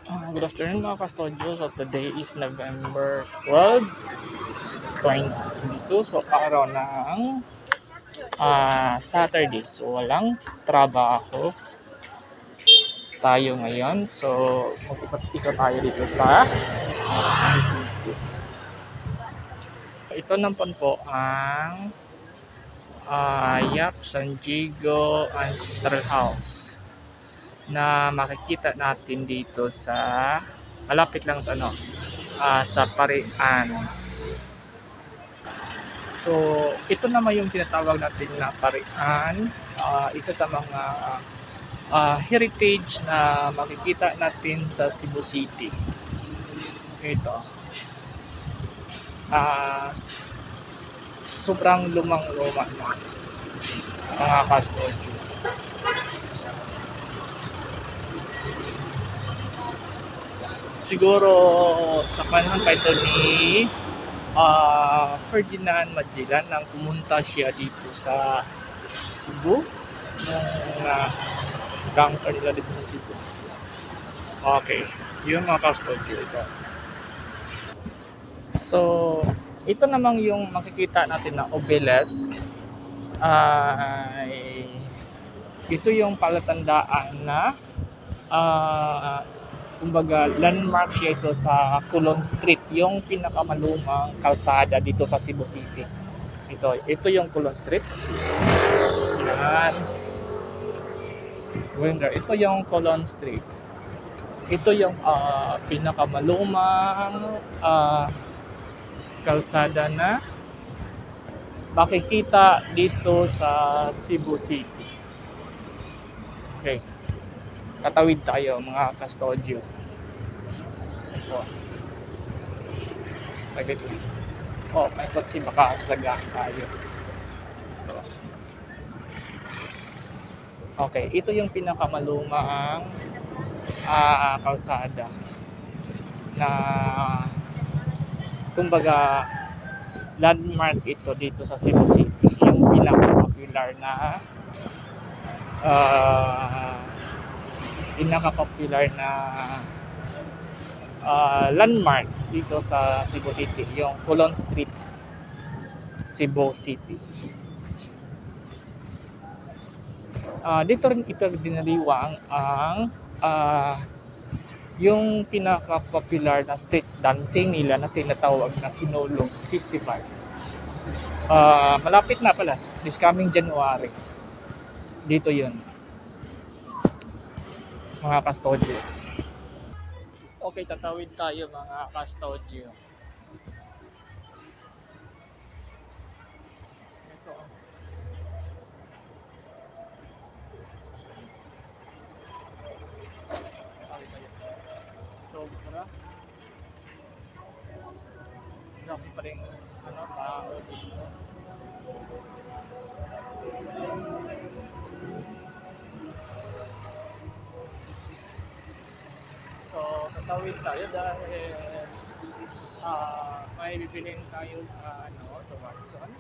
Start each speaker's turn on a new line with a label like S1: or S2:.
S1: Good afternoon mga kastudyo. So today is November 12, 2022. So araw ng Saturday. So walang trabaho tayo ngayon. So magpapatiko tayo dito sa ito naman po ang Yap San Diego Ancestral House na makikita natin dito sa malapit lang sa sa Parian. So, ito naman yung tinatawag natin na Parian, isa sa mga heritage na makikita natin sa Cebu City. Ito. Ah, sobrang lumang-luma na mga kastudyo. Siguro sa panahon pa ito ni Ferdinand Magellan nang pumunta siya dito sa Cebu nung conquer nila dito sa Cebu. Okay, yun mga kastudyo ito. So, ito namang yung makikita natin na obelisk ay ito yung palatandaan na kumbaga landmark siya ito sa Colon Street, yung pinakamalumang kalsada dito sa Cebu City. Ito yung Colon Street. Yan. Ito yung Colon Street. Ito yung pinakamalumang kalsada na makikita dito sa Cebu City. Okay. Tatawid tayo mga kastudyo. Ito. Saglit lang. May kotse baka saga tayo. Ito. Okay, ito yung pinakamalumang kalsada na kumbaga landmark ito dito sa Cebu City, yung pinaka-popular na landmark dito sa Cebu City, yung Colon Street, Cebu City. Dito rin ipagdinaliwang ang yung pinaka-popular na street dancing nila na tinatawag na Sinulog Festival. Malapit na pala, this coming January. Dito yun, mga kastudyo. Okay, tatawid tayo mga kastudyo. Ito. So, dami pa rin tao dito. So, tatawid tayo dahil may bibilin tayo sa sa Watson.